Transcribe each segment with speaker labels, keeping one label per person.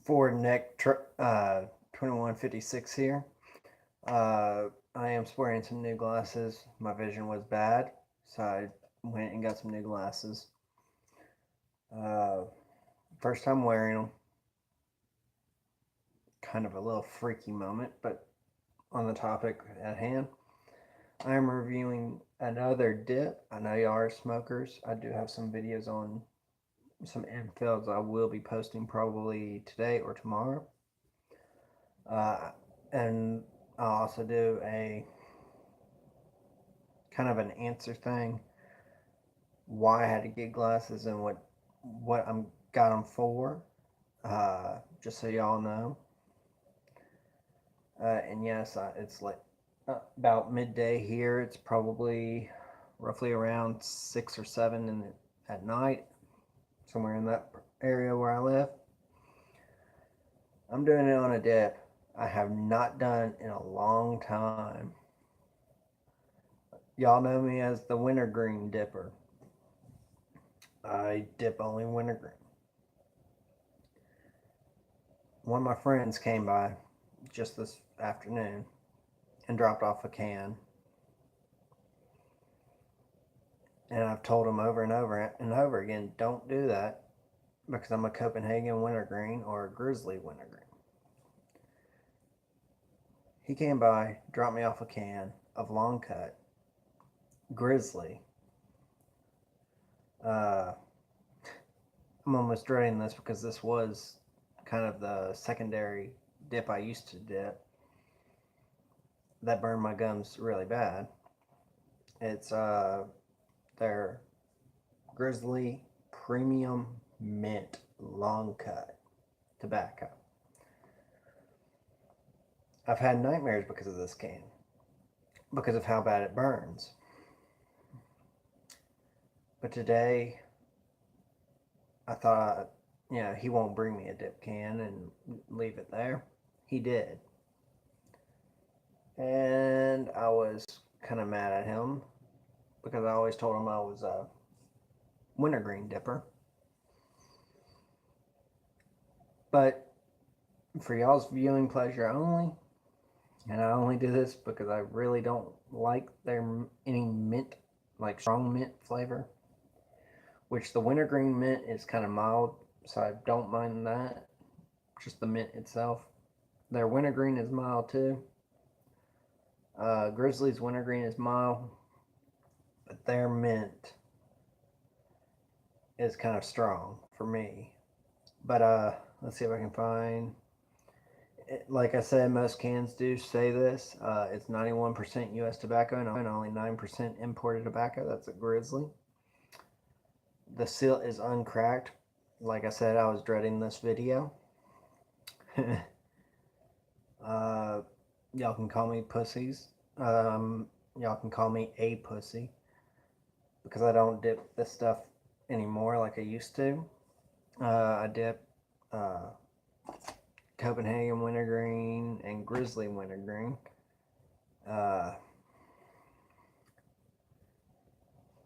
Speaker 1: Ford Neck 2156 here. I am sporting some new glasses. My vision was bad, so I went and got some new glasses. Uh, First time wearing them. Kind of a little freaky moment, but on the topic at hand, I am reviewing another dip. I know y'all are smokers. I do have some videos on some infills I will be posting probably today or tomorrow. Uh, and I'll also do a kind of an answer thing, why I had to get glasses and what I'm got them for. Just so y'all know. And yes, it's like about midday here. It's probably roughly around 6 or 7 at night, somewhere in that area where I live. I'm doing it on a dip I have not done in a long time. Y'all know me as the wintergreen dipper. I dip only wintergreen. One of my friends came by just this afternoon and dropped off a can. And I've told him over and over and over again, don't do that because I'm a Copenhagen wintergreen or a Grizzly wintergreen. He came by, dropped me off a can of long cut Grizzly. I'm almost dreading this because this was kind of the secondary dip I used to dip that burned my gums really bad. It's their Grizzly Premium Mint Long Cut tobacco. I've had nightmares because of this can, because of how bad it burns. But today, I thought, he won't bring me a dip can and leave it there. He did. And I was kind of mad at him because I always told him I was a wintergreen dipper. But for y'all's viewing pleasure only, and I only do this because I really don't like any mint, like strong mint flavor, which the wintergreen mint is kind of mild, so I don't mind that. Just the mint itself. Their wintergreen is mild too. Grizzly's wintergreen is mild, but their mint is kind of strong for me. But let's see if I can find. Like I said, most cans do say this. It's 91% U.S. tobacco and only 9% imported tobacco. That's a Grizzly. The seal is uncracked. Like I said, I was dreading this video. Y'all can call me pussies. Y'all can call me a pussy because I don't dip this stuff anymore like I used to. I dip Copenhagen wintergreen and Grizzly wintergreen.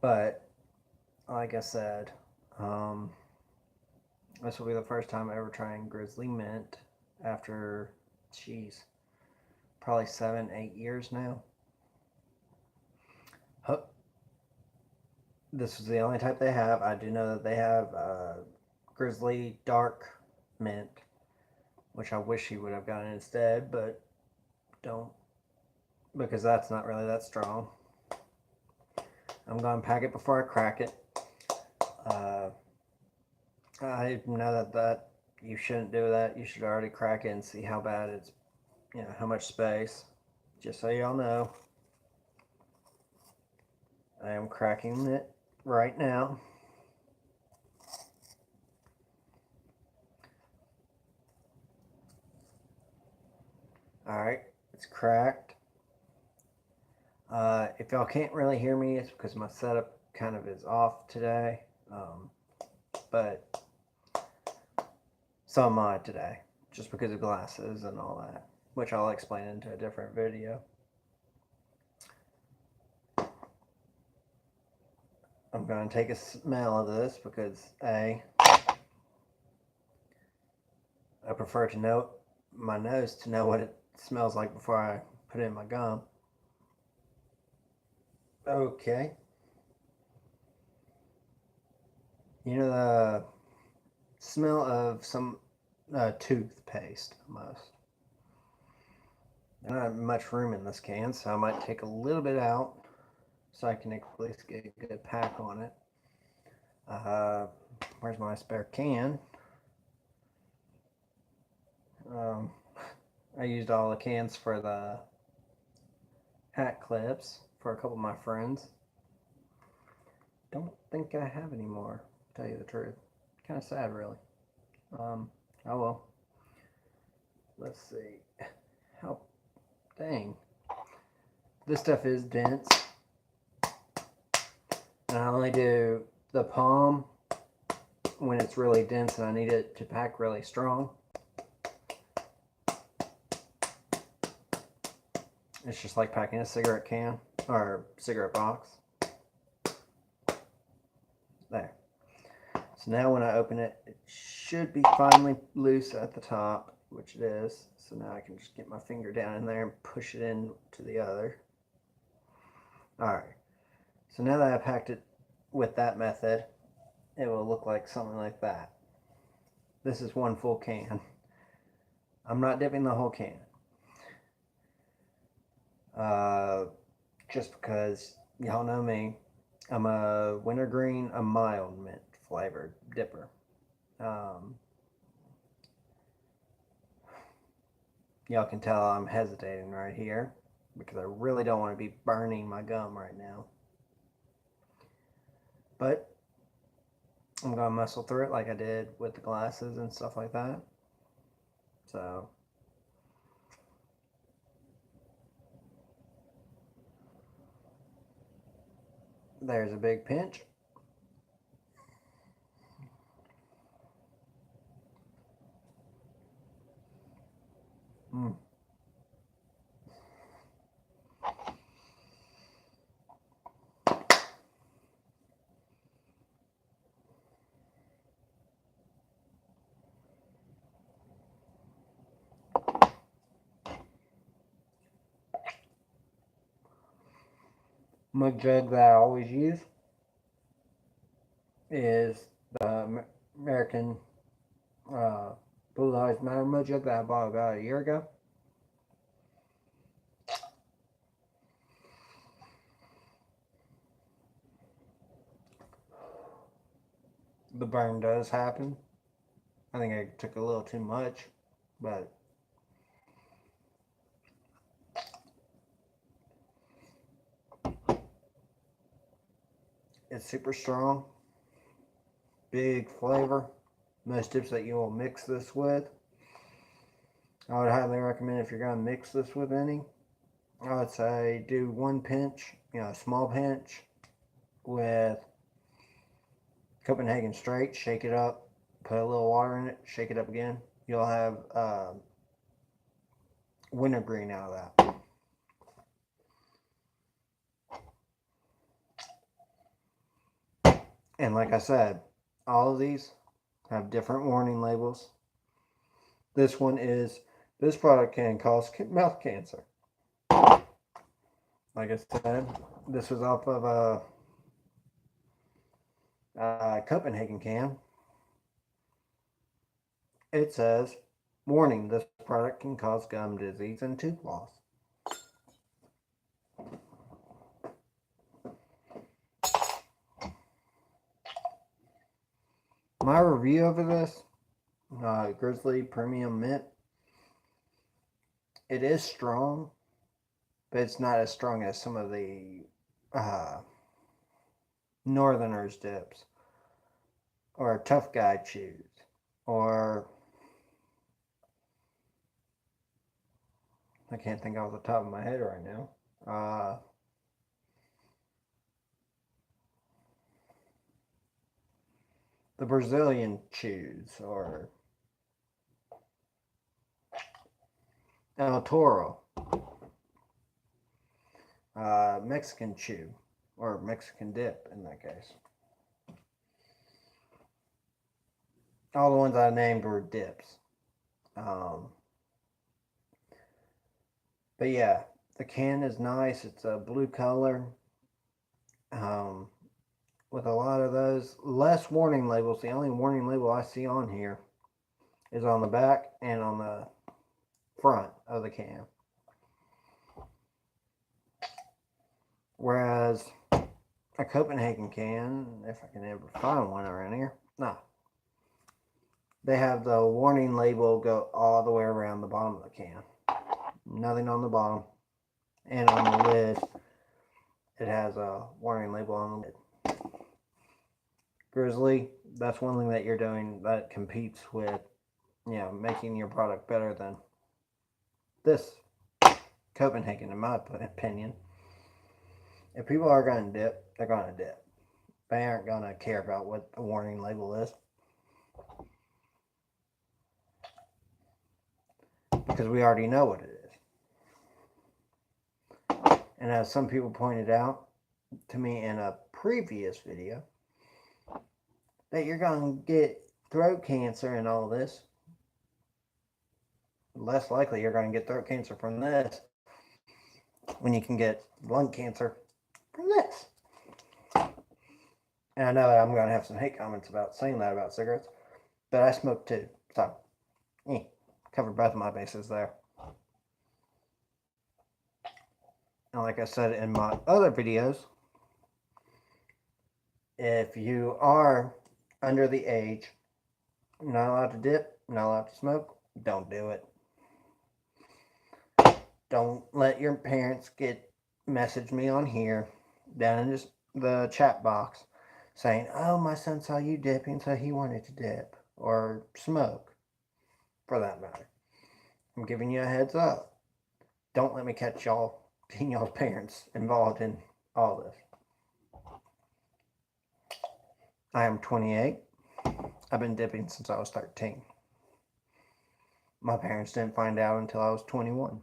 Speaker 1: But like I said, this will be the first time ever trying Grizzly mint after, probably 7-8 years now. This is the only type they have. I do know that they have Grizzly dark mint, which I wish he would have gotten instead, but don't, because that's not really that strong. I'm going to pack it before I crack it. I know that you shouldn't do that. You should already crack it and see how bad it's, how much space. Just so y'all know, I am cracking it right now. Alright, it's cracked. If y'all can't really hear me, it's because my setup kind of is off today. But so am I today, just because of glasses and all that, which I'll explain into a different video. I'm going to take a smell of this because I prefer to know my nose to know what it smells like before I put it in my gum. Okay. You know the smell of some toothpaste almost. There's not much room in this can, so I might take a little bit out so I can at least get a good pack on it. Uh, where's my spare can? Um, I used all the cans for the hat clips for a couple of my friends. Don't think I have any more, to tell you the truth. Kind of sad, really. Um, oh well. Let's see. How, dang. This stuff is dense. And I only do the palm when it's really dense and I need it to pack really strong. It's just like packing a cigarette can or cigarette box. There. So now when I open it, it should be finally loose at the top, which it is. So now I can just get my finger down in there and push it in to the other. Alright. So now that I packed it with that method, it will look like something like that. This is one full can. I'm not dipping the whole can. Just because y'all know me, I'm a wintergreen, a mild mint flavored dipper. Y'all can tell I'm hesitating right here because I really don't want to be burning my gum right now. But I'm going to muscle through it like I did with the glasses and stuff like that. So there's a big pinch. Mm. Mug jug that I always use is the American Blue Lives Matter mug jug that I bought about a year ago. The burn does happen. I think I took a little too much, but it's super strong, big flavor. Most dips that you will mix this with, I would highly recommend if you're going to mix this with any, I would say do one pinch, a small pinch with Copenhagen straight, shake it up, put a little water in it, shake it up again. You'll have wintergreen out of that. And like I said, all of these have different warning labels. This product can cause mouth cancer. Like I said, this was off of a Copenhagen can. It says, warning, this product can cause gum disease and tooth loss. My review of this, Grizzly Premium Mint, it is strong, but it's not as strong as some of the Northerners dips, or Tough Guy chews, or I can't think off the top of my head right now. The Brazilian chews, or El Toro, Mexican chew, or Mexican dip in that case. All the ones I named were dips. Um, but yeah, the can is nice. It's a blue color. Um, with a lot of those, less warning labels. The only warning label I see on here is on the back and on the front of the can. Whereas a Copenhagen can, if I can ever find one around here, no. They have the warning label go all the way around the bottom of the can. Nothing on the bottom. And on the lid, it has a warning label on the lid. Grizzly, that's one thing that you're doing that competes with, making your product better than this Copenhagen, in my opinion. If people are going to dip, they're going to dip. They aren't going to care about what the warning label is. Because we already know what it is. And as some people pointed out to me in a previous video, that you're going to get throat cancer and all this. Less likely you're going to get throat cancer from this when you can get lung cancer from this. And I know that I'm going to have some hate comments about saying that about cigarettes, but I smoke too, so cover both of my bases there. And like I said in my other videos, if you are under the age, not allowed to dip, not allowed to smoke, don't do it. Don't let your parents message me on here, down in the chat box, saying, oh, my son saw you dipping, so he wanted to dip, or smoke, for that matter. I'm giving you a heads up. Don't let me catch y'all's parents involved in all this. I am 28. I've been dipping since I was 13. My parents didn't find out until I was 21.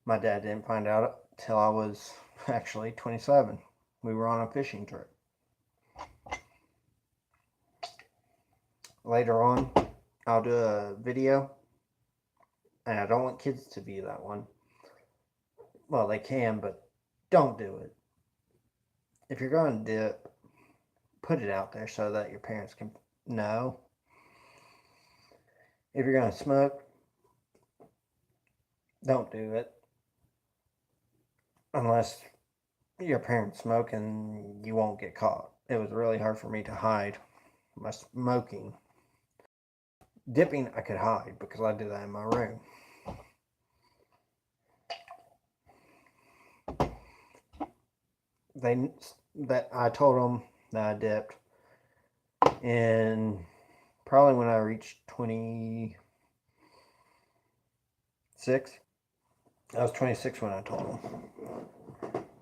Speaker 1: My dad didn't find out until I was actually 27. We were on a fishing trip. Later on, I'll do a video, and I don't want kids to view that one. Well, they can, but don't do it. If you're going to dip, put it out there so that your parents can know. If you're going to smoke, don't do it. Unless your parents smoke and you won't get caught. It was really hard for me to hide my smoking. Dipping, I could hide because I do that in my room. I told them that I dipped, and probably when I reached 26, I was 26 when I told them.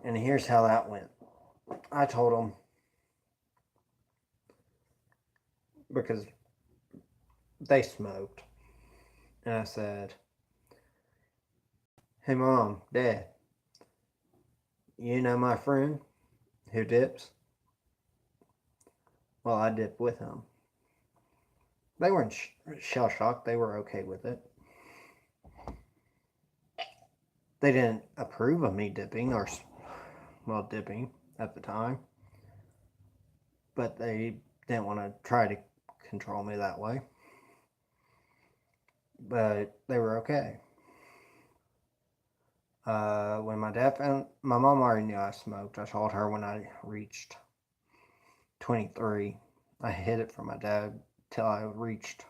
Speaker 1: And here's how that went. I told them, because they smoked, and I said, hey mom, dad, you know my friend who dips? Well, I dip with him. They weren't shell shocked. They were okay with it. They didn't approve of me dipping dipping at the time. But they didn't want to try to control me that way. But they were okay. When my dad found, my mom already knew I smoked. I told her when I reached 23. I hid it from my dad till I reached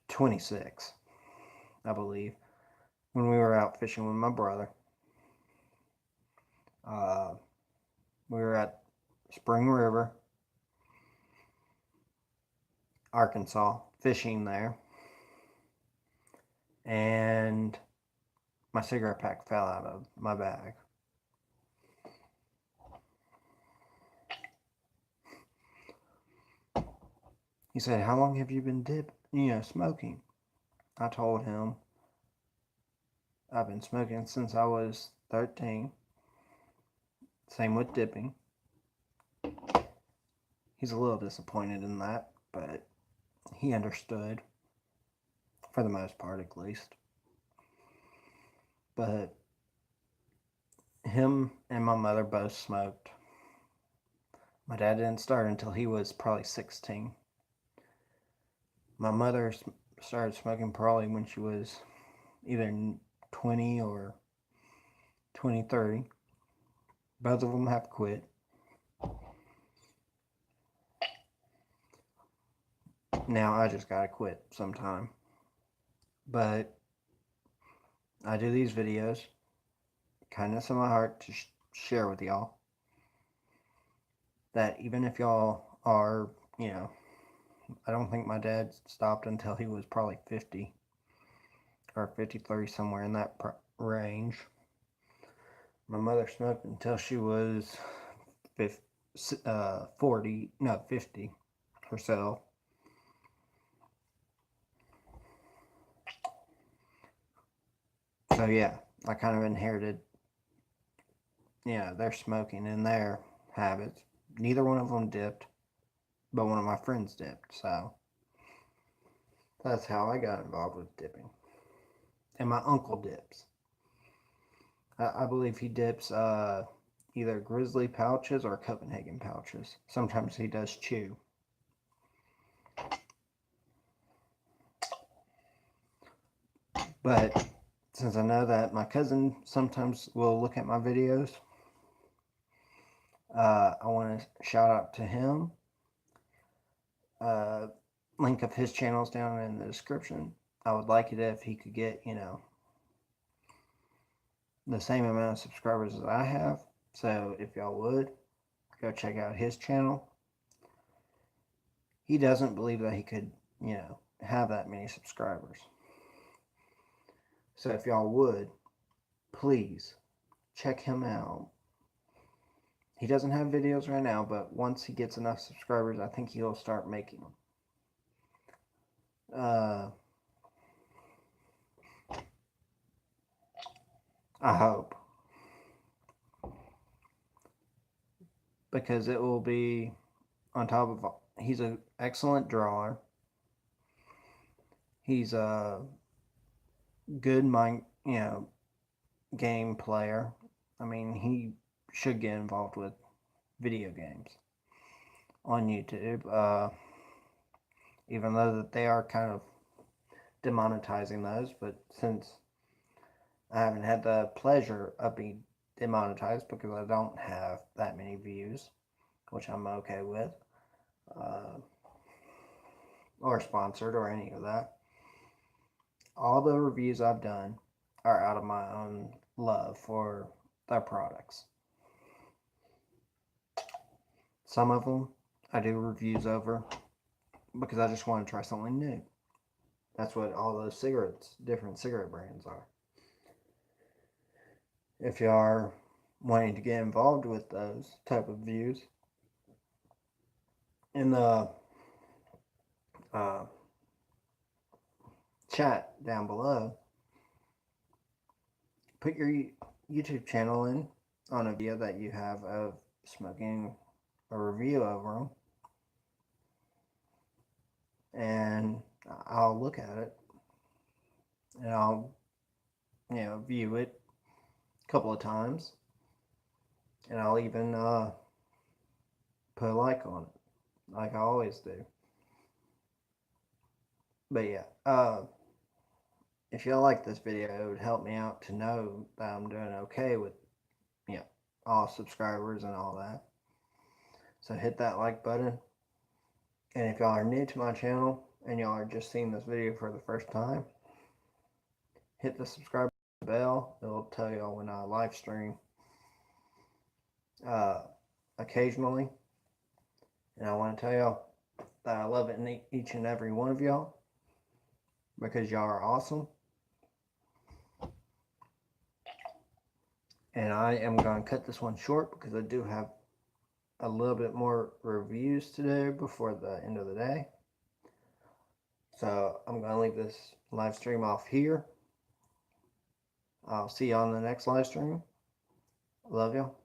Speaker 1: 26, I believe, when we were out fishing with my brother. We were at Spring River, Arkansas, fishing there, and my cigarette pack fell out of my bag. He said, how long have you been smoking? I told him I've been smoking since I was 13. Same with dipping. He's a little disappointed in that, but he understood, for the most part at least. But him and my mother both smoked. My dad didn't start until he was probably 16. My mother started smoking probably when she was either 20 or 20, 30. Both of them have quit. Now I just gotta quit sometime. But I do these videos, kindness in my heart, to share with y'all that even if y'all are, I don't think my dad stopped until he was probably 50 or 53, somewhere in that range. My mother smoked until she was 50 herself. So yeah, I kind of inherited, their smoking and their habits. Neither one of them dipped, but one of my friends dipped. So that's how I got involved with dipping. And my uncle dips. I believe he dips either Grizzly pouches or Copenhagen pouches. Sometimes he does chew. But since I know that my cousin sometimes will look at my videos, I want to shout out to him. Link of his channel's down in the description. I would like it if he could get, the same amount of subscribers as I have. So if y'all would, go check out his channel. He doesn't believe that he could, have that many subscribers. So if y'all would, please check him out. He doesn't have videos right now, but once he gets enough subscribers, I think he'll start making them. I hope. Because it will be on top of, he's an excellent drawer. He's a good game player. I mean, he should get involved with video games on YouTube. Even though that they are kind of demonetizing those, but since I haven't had the pleasure of being demonetized because I don't have that many views, which I'm okay with, or sponsored or any of that. All the reviews I've done are out of my own love for their products. Some of them I do reviews over because I just want to try something new. That's what all those different cigarette brands are. If you are wanting to get involved with those type of views, in the chat down below, put your YouTube channel in on a video that you have of smoking a review over them, and I'll look at it and I'll view it a couple of times, and I'll even put a like on it, like I always do. But yeah, if y'all like this video, it would help me out to know that I'm doing okay with all subscribers and all that. So hit that like button. And if y'all are new to my channel and y'all are just seeing this video for the first time, hit the subscribe bell. It'll tell y'all when I live stream occasionally. And I want to tell y'all that I love it in each and every one of y'all, because y'all are awesome. And I am going to cut this one short because I do have a little bit more reviews to do before the end of the day. So I'm going to leave this live stream off here. I'll see you on the next live stream. Love y'all.